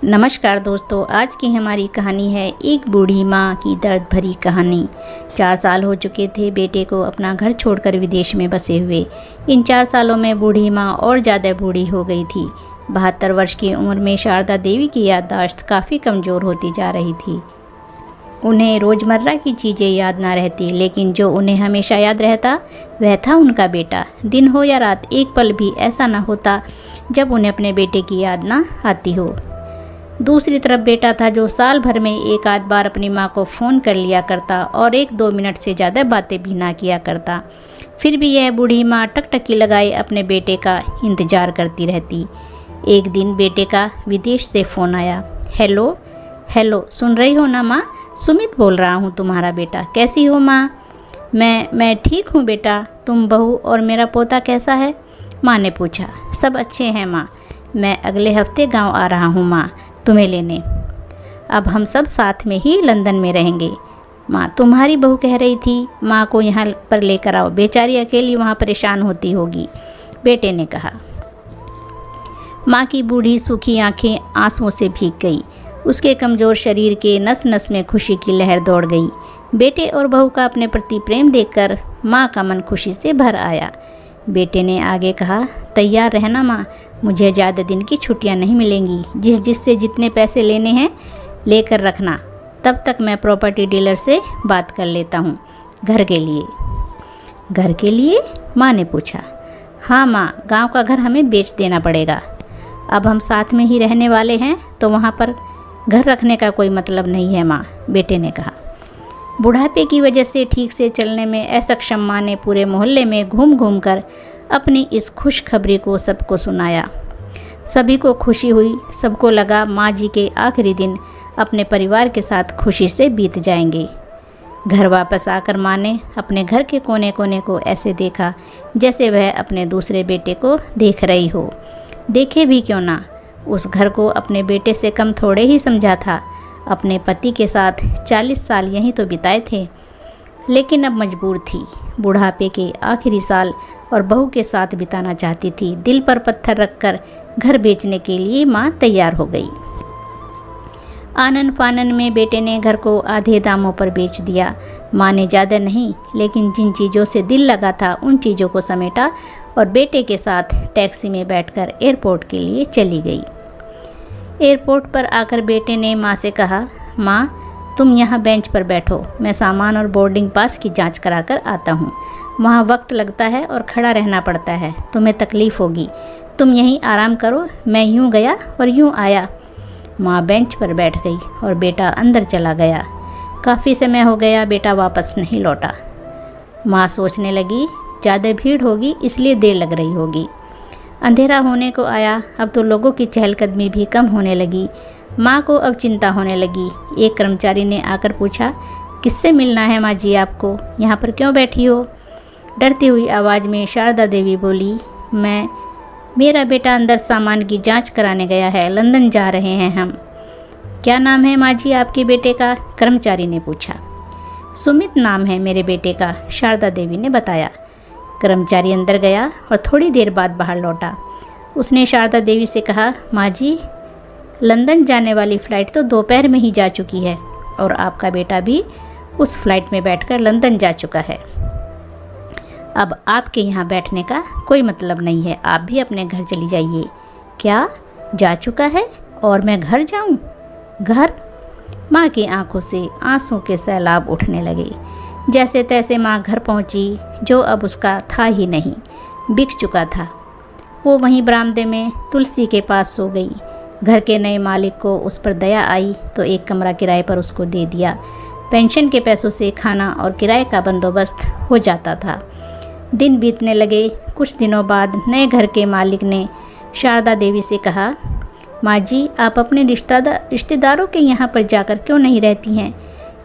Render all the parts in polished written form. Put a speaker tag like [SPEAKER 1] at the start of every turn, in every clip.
[SPEAKER 1] नमस्कार दोस्तों, आज की हमारी कहानी है एक बूढ़ी माँ की दर्द भरी कहानी। 4 साल हो चुके थे बेटे को अपना घर छोड़कर विदेश में बसे हुए। इन 4 सालों में बूढ़ी माँ और ज़्यादा बूढ़ी हो गई थी। 72 वर्ष की उम्र में शारदा देवी की याददाश्त काफ़ी कमज़ोर होती जा रही थी। उन्हें रोज़मर्रा की चीज़ें याद ना रहती, लेकिन जो उन्हें हमेशा याद रहता वह था उनका बेटा। दिन हो या रात, एक पल भी ऐसा ना होता जब उन्हें अपने बेटे की याद ना आती हो। दूसरी तरफ बेटा था जो साल भर में एक आध बार अपनी माँ को फ़ोन कर लिया करता और 1-2 मिनट से ज़्यादा बातें भी ना किया करता। फिर भी यह बूढ़ी माँ टकटकी लगाए अपने बेटे का इंतज़ार करती रहती। एक दिन बेटे का विदेश से फ़ोन आया। हेलो हेलो, सुन रही हो ना माँ? सुमित बोल रहा हूँ, तुम्हारा बेटा। कैसी हो माँ? मैं ठीक हूँ बेटा। तुम, बहू और मेरा पोता कैसा है? माँ ने पूछा। सब अच्छे हैं माँ। मैं अगले हफ्ते गांव आ रहा हूँ माँ, तुम्हें लेने। अब हम सब साथ में ही लंदन में रहेंगे। माँ, तुम्हारी बहू कह रही थी माँ को यहाँ पर लेकर आओ, बेचारी अकेली वहाँ परेशान होती होगी, बेटे ने कहा। माँ की बूढ़ी सूखी आंखें आंसुओं से भीग गई। उसके कमज़ोर शरीर के नस नस में खुशी की लहर दौड़ गई। बेटे और बहू का अपने प्रति प्रेम देखकर माँ का मन खुशी से भर आया। बेटे ने आगे कहा, तैयार रहना माँ, मुझे ज़्यादा दिन की छुट्टियाँ नहीं मिलेंगी। जिससे जितने पैसे लेने हैं लेकर रखना। तब तक मैं प्रॉपर्टी डीलर से बात कर लेता हूँ घर के लिए। घर के लिए? माँ ने पूछा। हाँ माँ, गांव का घर हमें बेच देना पड़ेगा। अब हम साथ में ही रहने वाले हैं तो वहाँ पर घर रखने का कोई मतलब नहीं है माँ, बेटे ने कहा। बुढ़ापे की वजह से ठीक से चलने में असक्षम माँ ने पूरे मोहल्ले में घूम घूम कर अपनी इस खुशखबरी को सबको सुनाया। सभी को खुशी हुई। सबको लगा माँ जी के आखिरी दिन अपने परिवार के साथ खुशी से बीत जाएंगे। घर वापस आकर माँ ने अपने घर के कोने कोने को ऐसे देखा जैसे वह अपने दूसरे बेटे को देख रही हो। देखे भी क्यों ना, उस घर को अपने बेटे से कम थोड़े ही समझा था। अपने पति के साथ 40 साल यहीं तो बिताए थे, लेकिन अब मजबूर थी। बुढ़ापे के आखिरी साल और बहू के साथ बिताना चाहती थी। दिल पर पत्थर रखकर घर बेचने के लिए माँ तैयार हो गई। आनन फानन में बेटे ने घर को आधे दामों पर बेच दिया। माँ ने ज़्यादा नहीं, लेकिन जिन चीज़ों से दिल लगा था उन चीज़ों को समेटा और बेटे के साथ टैक्सी में बैठकर एयरपोर्ट के लिए चली गई। एयरपोर्ट पर आकर बेटे ने माँ से कहा, माँ तुम यहाँ बेंच पर बैठो, मैं सामान और बोर्डिंग पास की जांच कराकर आता हूँ। वहाँ वक्त लगता है और खड़ा रहना पड़ता है, तुम्हें तकलीफ़ होगी। तुम यहीं आराम करो। मैं यूँ गया और यूँ आया। माँ बेंच पर बैठ गई और बेटा अंदर चला गया। काफ़ी समय हो गया, बेटा वापस नहीं लौटा। माँ सोचने लगी, ज़्यादा भीड़ होगी इसलिए देर लग रही होगी। अंधेरा होने को आया। अब तो लोगों की चहलकदमी भी कम होने लगी। माँ को अब चिंता होने लगी। एक कर्मचारी ने आकर पूछा, किससे मिलना है माँ जी आपको? यहाँ पर क्यों बैठी हो? डरती हुई आवाज़ में शारदा देवी बोली, मेरा बेटा अंदर सामान की जांच कराने गया है, लंदन जा रहे हैं हम। क्या नाम है माँ जी आपके बेटे का? कर्मचारी ने पूछा। सुमित नाम है मेरे बेटे का, शारदा देवी ने बताया। कर्मचारी अंदर गया और थोड़ी देर बाद बाहर लौटा। उसने शारदा देवी से कहा, माँ जी लंदन जाने वाली फ़्लाइट तो दोपहर में ही जा चुकी है और आपका बेटा भी उस फ्लाइट में बैठकर लंदन जा चुका है। अब आपके यहाँ बैठने का कोई मतलब नहीं है, आप भी अपने घर चली जाइए। क्या, जा चुका है और मैं घर जाऊँ? घर? माँ की आंखों से आंसू के सैलाब उठने लगे। जैसे तैसे माँ घर पहुँची, जो अब उसका था ही नहीं, बिक चुका था। वो वहीं बरामदे में तुलसी के पास सो गई। घर के नए मालिक को उस पर दया आई तो एक कमरा किराए पर उसको दे दिया। पेंशन के पैसों से खाना और किराए का बंदोबस्त हो जाता था। दिन बीतने लगे। कुछ दिनों बाद नए घर के मालिक ने शारदा देवी से कहा, माँ जी आप अपने रिश्तेदारों के यहाँ पर जाकर क्यों नहीं रहती हैं?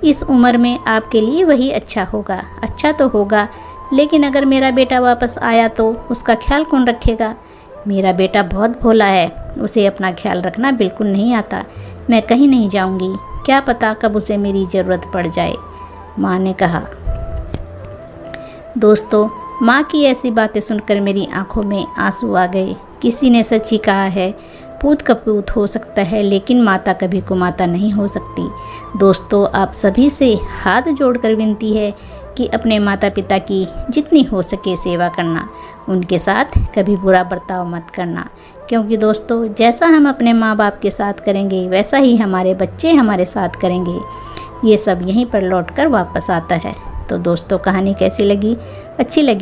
[SPEAKER 1] इस उम्र में आपके लिए वही अच्छा होगा। अच्छा तो होगा, लेकिन अगर मेरा बेटा वापस आया तो उसका ख्याल कौन रखेगा? मेरा बेटा बहुत भोला है, उसे अपना ख्याल रखना बिल्कुल नहीं आता। मैं कहीं नहीं जाऊंगी, क्या पता कब उसे मेरी ज़रूरत पड़ जाए, माँ ने कहा। दोस्तों, माँ की ऐसी बातें सुनकर मेरी आंखों में आंसू आ गए। किसी ने सच ही कहा है, पूत कपूत हो सकता है, लेकिन माता कभी कुमाता नहीं हो सकती। दोस्तों, आप सभी से हाथ जोड़कर विनती है कि अपने माता पिता की जितनी हो सके सेवा करना, उनके साथ कभी बुरा बर्ताव मत करना, क्योंकि दोस्तों जैसा हम अपने माँ बाप के साथ करेंगे वैसा ही हमारे बच्चे हमारे साथ करेंगे। ये सब यहीं पर लौट कर वापस आता है। तो दोस्तों, कहानी कैसी लगी? अच्छी लगी